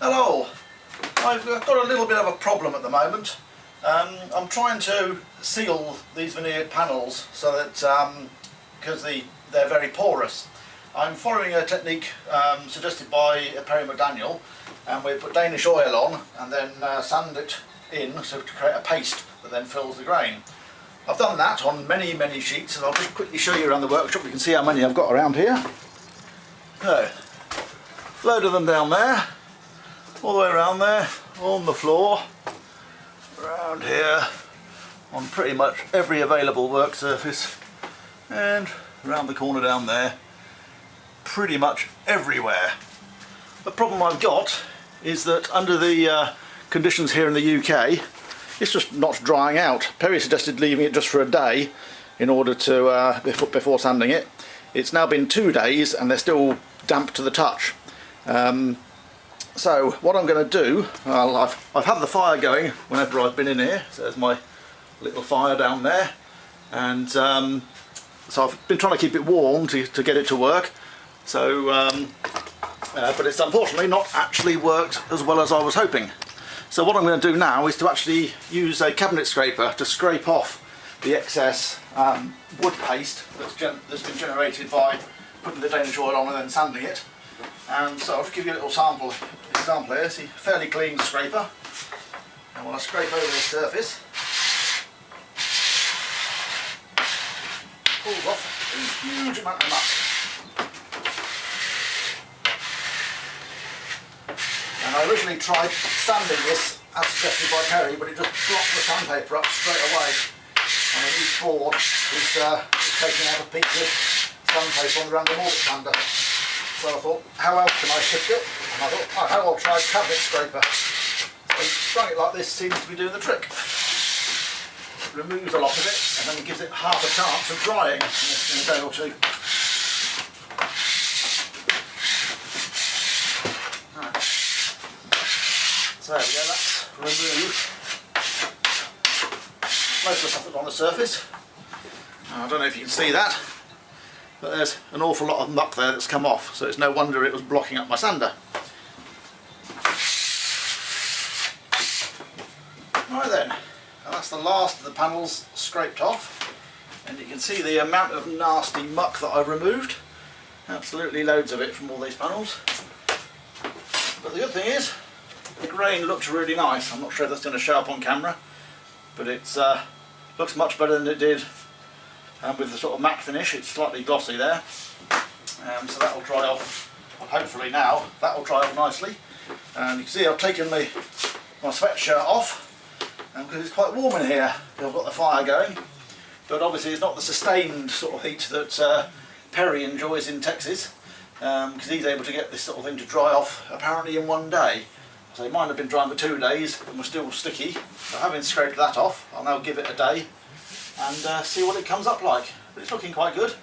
Hello, I've got a little bit of a problem at the moment. I'm trying to seal these veneered panels so that, because they're very porous. I'm following a technique suggested by Perry McDaniel, and we put Danish oil on and then sand it in so to create a paste that then fills the grain. I've done that on many sheets, and I'll just quickly show you around the workshop. You can see how many I've got around here. So, load of them down there, all the way around there, on the floor, around here, on pretty much every available work surface, and around the corner down there, pretty much everywhere. The problem I've got is that under the conditions here in the UK, it's just not drying out. Perry suggested leaving it just for a day in order to before sanding it. It's now been 2 days and they're still damp to the touch. So what I'm going to do, I've had the fire going whenever I've been in here. So there's my little fire down there, and so I've been trying to keep it warm to get it to work. So, but it's unfortunately not actually worked as well as I was hoping. So what I'm going to do now is to actually use a cabinet scraper to scrape off the excess wood paste that's been generated by putting the Danish oil on and then sanding it. And so I'll just give you a little example here. See, fairly clean scraper. And when I scrape over the surface, pulls off a huge amount of muck. And I originally tried sanding this as suggested by Perry, but it just blocked the sandpaper up straight away. And a new board is taking out a piece of sandpaper on the random orbit sander. So I thought, how else can I shift it? And I thought, oh, I'll try cabinet scraper. So sprung it like this seems to be doing the trick. It removes a lot of it and then gives it half a chance of drying in a day or two. Right. So there we go, that's removed most of the stuff that's on the surface. I don't know if you can see that, but there's an awful lot of muck there that's come off, so it's no wonder it was blocking up my sander. Right then, and that's the last of the panels scraped off, and you can see the amount of nasty muck that I've removed. Absolutely loads of it from all these panels. But the good thing is, the grain looks really nice. I'm not sure if that's going to show up on camera, but it looks much better than it did with the sort of matte finish. It's slightly glossy there, so that will dry off. Hopefully now that will dry off nicely. And you can see I've taken my sweatshirt off because it's quite warm in here. I've got the fire going, but obviously it's not the sustained sort of heat that Perry enjoys in Texas, because he's able to get this sort of thing to dry off apparently in 1 day. So mine have been drying for 2 days and were still sticky. So having scraped that off, I'll now give it a day and see what it comes up like. But it's looking quite good,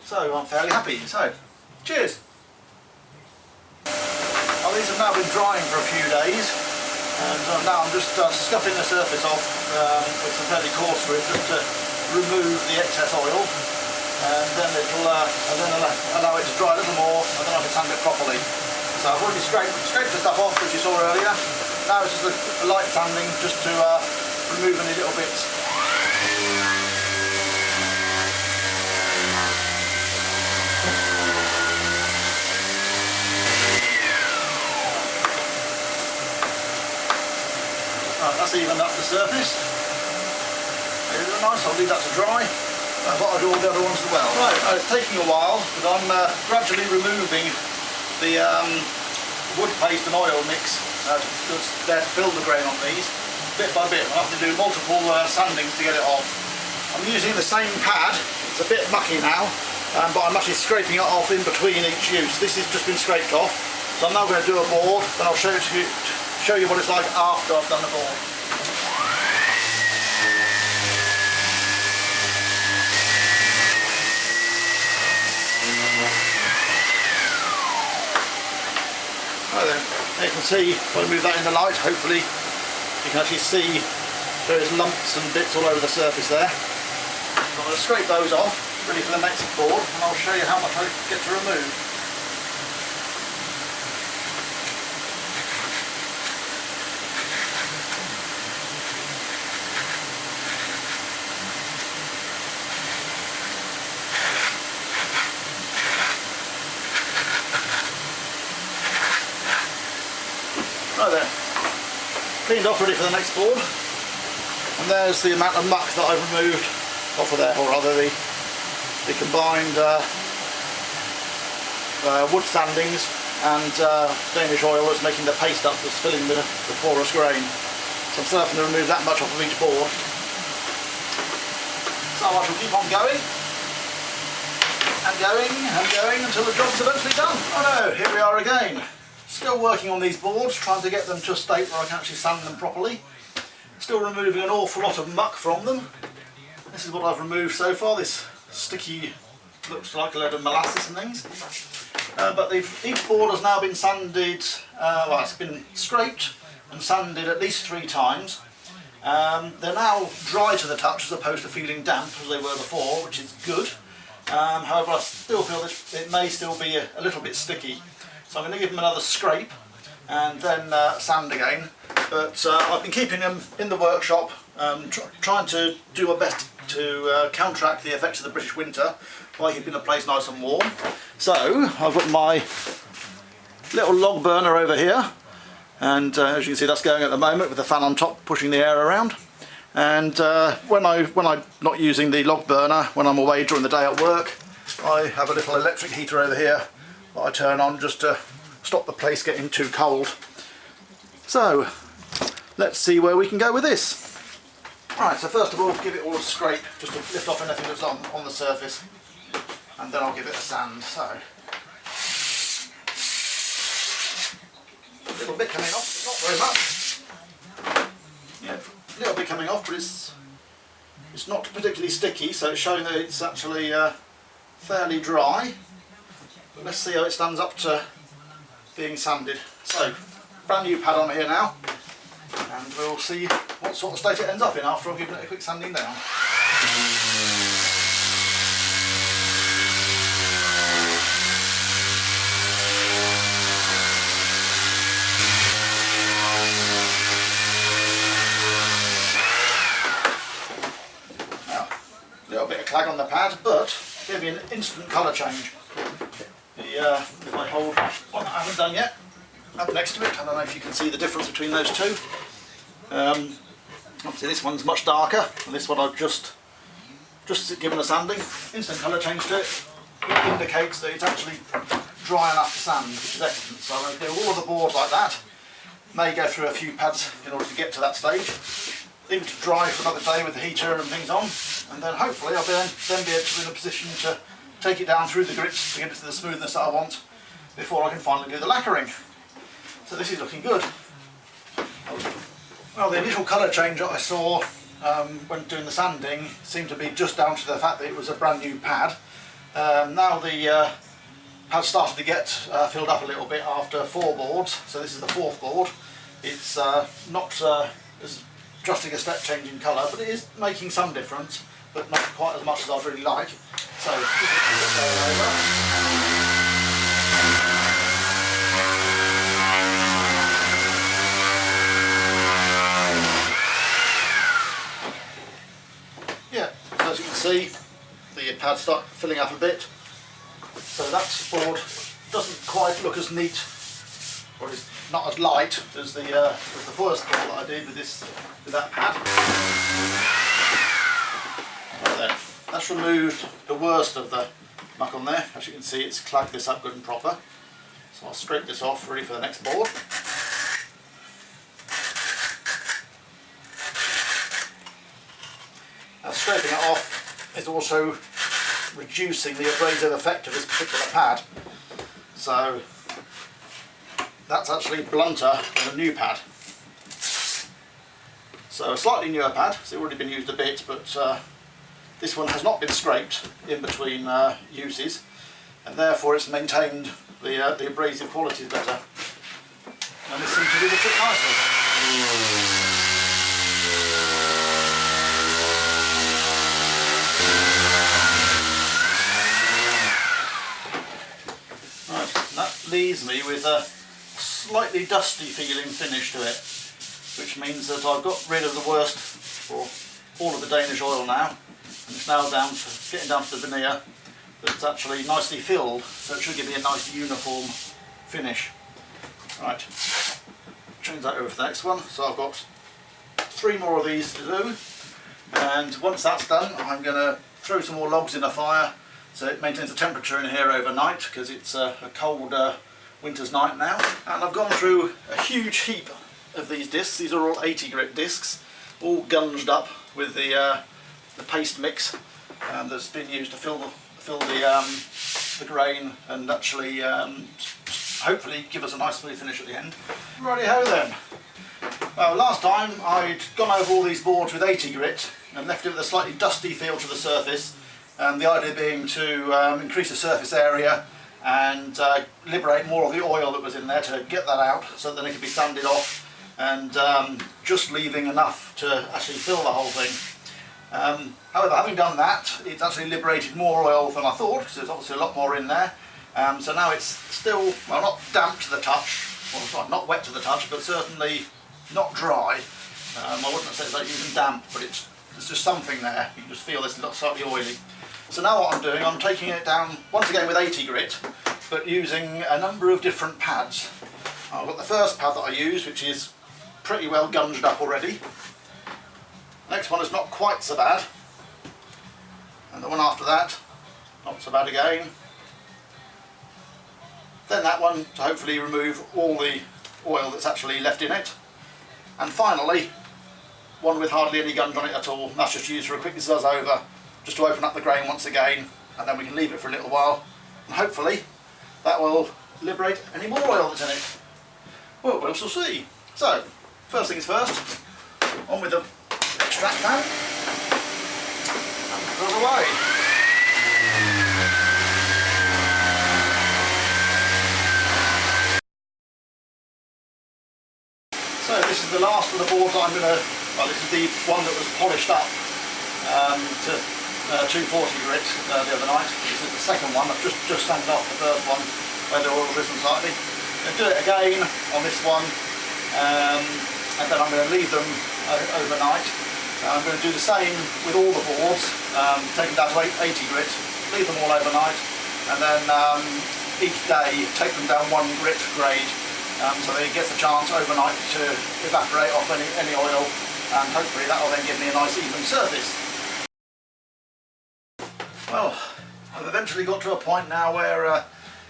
so I'm fairly happy. So, cheers! Well, these have now been drying for a few days, and now I'm just scuffing the surface off with some fairly coarse grip just to remove the excess oil, and then it'll allow it to dry a little more, and then I can sand it properly. So I've already scraped the stuff off, which you saw earlier. Now it's just a light sanding just to remove any little bits. Right, that's evened up the surface. It's nice, I'll leave that to dry. That's what I do all the other ones as well. Right, it's taking a while, but I'm gradually removing the wood paste and oil mix that's there to fill the grain on these, bit by bit. I have to do multiple sandings to get it off. I'm using the same pad. It's a bit mucky now, but I'm actually scraping it off in between each use. This has just been scraped off, so I'm now going to do a board, then I'll show you what it's like after I've done the board. Right then, you can see, if I move that in the light, hopefully you can actually see there's lumps and bits all over the surface there. So I'm going to scrape those off, ready for the next board, and I'll show you how much I get to remove. Right then, cleaned off ready for the next board, and there's the amount of muck that I've removed off of there, or rather the combined wood sandings and Danish oil that's making the paste up that's filling the porous grain. So I'm still having to remove that much off of each board. So I shall keep on going and going and going until the job's eventually done. Oh no, here we are again. Still working on these boards, trying to get them to a state where I can actually sand them properly. Still removing an awful lot of muck from them. This is what I've removed so far, this sticky, looks like a load of molasses and things. But each board has now been sanded, well, it's been scraped and sanded at least 3 times. They're now dry to the touch as opposed to feeling damp as they were before, which is good. However, I still feel that it may still be a little bit sticky. So I'm going to give them another scrape and then sand again. But I've been keeping them in the workshop, trying to do my best to counteract the effects of the British winter by keeping the place nice and warm. So I've got my little log burner over here, and as you can see that's going at the moment with the fan on top pushing the air around. And when I'm not using the log burner, when I'm away during the day at work, I have a little electric heater over here that I turn on just to stop the place getting too cold. So let's see where we can go with this. Alright, so first of all give it all a scrape just to lift off anything that's on the surface, and then I'll give it a sand. So a little bit coming off, not very much. Yeah, a little bit coming off, but it's not particularly sticky, so it's showing that it's actually fairly dry. But let's see how it stands up to being sanded. So, brand new pad on here now, and we'll see what sort of state it ends up in after I've given it a quick sanding down. Now, a little bit of clag on the pad, but give me an instant colour change. If I hold one that I haven't done yet up next to it, I don't know if you can see the difference between those two. Obviously this one's much darker, and this one I've just given a sanding. Instant colour change to it. It indicates that it's actually dry enough to sand, which is excellent. So I'm going to do all of the boards like that. May go through a few pads in order to get to that stage. Leave it to dry for another day with the heater and things on, and then hopefully I'll then be able to be in a position to take it down through the grits to get it to the smoothness that I want before I can finally do the lacquering. So this is looking good. Well, the initial colour change that I saw when doing the sanding seemed to be just down to the fact that it was a brand new pad. Now the pad started to get filled up a little bit after 4 boards, so this is the 4th board. It's not as drastic a step change in colour, but it is making some difference, but not quite as much as I'd really like. So, yeah, as you can see, the pads start filling up a bit. So that board doesn't quite look as neat, or is not as light as the first board that I did with that pad. Right there. That's removed the worst of the muck on there. As you can see, it's clagged this up good and proper. So I'll scrape this off ready for the next board. Now scraping it off is also reducing the abrasive effect of this particular pad. So that's actually blunter than a new pad. So a slightly newer pad, it's already been used a bit, but this one has not been scraped in between uses, and therefore it's maintained the abrasive qualities better. And this seems to do the trick nicely. Right, that leaves me with a slightly dusty feeling finish to it, which means that I've got rid of the worst, or all of the Danish oil now. And it's now getting down to the veneer that's actually nicely filled, so it should give me a nice uniform finish. Right, change that over to the next one. So I've got 3 more of these to do, and once that's done I'm going to throw some more logs in the fire so it maintains the temperature in here overnight, because it's a cold winter's night now. And I've gone through a huge heap of these discs. These are all 80 grit discs, all gunged up with the paste mix that's been used to fill the grain and actually hopefully give us a nice smooth finish at the end. Righty-ho then. Last time I'd gone over all these boards with 80 grit and left it with a slightly dusty feel to the surface, and the idea being to increase the surface area and liberate more of the oil that was in there, to get that out so that it could be sanded off, and just leaving enough to actually fill the whole thing. However, having done that, it's actually liberated more oil than I thought, because there's obviously a lot more in there. So now it's still, well, not damp to the touch, well, sorry, not wet to the touch, but certainly not dry. I wouldn't say it's like using damp, but there's just something there. You can just feel it's slightly oily. So now what I'm doing, I'm taking it down once again with 80 grit, but using a number of different pads. I've got the first pad that I use, which is pretty well gunged up already. Next one is not quite so bad, and the one after that, not so bad again. Then that one to hopefully remove all the oil that's actually left in it. And finally, one with hardly any gunge on it at all. That's just used for a quick zuzz over, just to open up the grain once again, and then we can leave it for a little while, and hopefully that will liberate any more oil that's in it. Well, we'll see. So, first things first, on with the extract fan, and it goes away. So this is the last of the boards I'm going to, well, this is the one that was polished up to 240 grit the other night. This is the second one. I've just sanded off the first one where the oil's risen slightly. I'm going to do it again on this one, and then I'm going to leave them overnight. I'm going to do the same with all the boards, take them down to 80 grit, leave them all overnight, and then each day take them down 1 grit grade. So that it gets a chance overnight to evaporate off any oil, and hopefully that will then give me a nice even surface. Well, I've eventually got to a point now where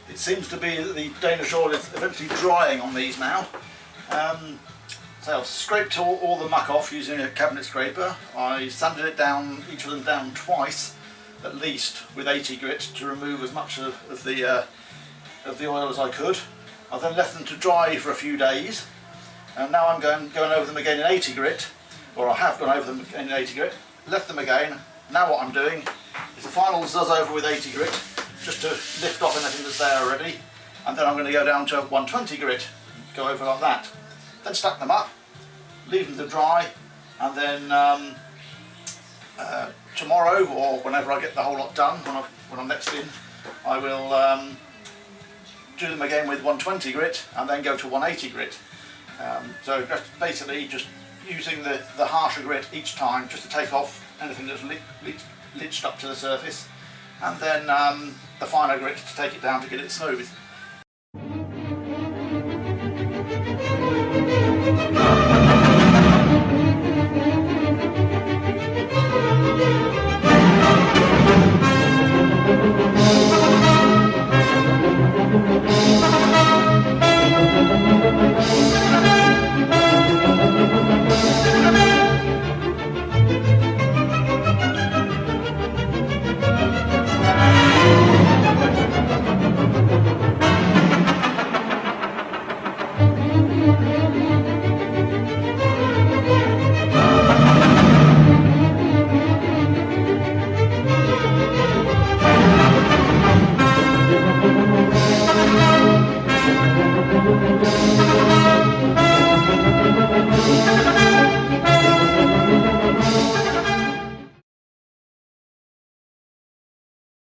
it seems to be that the Danish oil is eventually drying on these now. So I've scraped all the muck off using a cabinet scraper. I sanded it down, each of them down twice at least, with 80 grit to remove as much of the oil as I could. I then left them to dry for a few days, and now I'm going over them again in 80 grit, or I have gone over them in 80 grit, left them again. Now what I'm doing is the final zuzz over with 80 grit, just to lift off anything that's there already, and then I'm going to go down to 120 grit, go over like that. Then stack them up, leave them to dry, and then tomorrow, or whenever I get the whole lot done, when I'm next in, I will do them again with 120 grit and then go to 180 grit. So basically just using the harsher grit each time, just to take off anything that's liched up to the surface, and then the finer grit to take it down to get it smooth.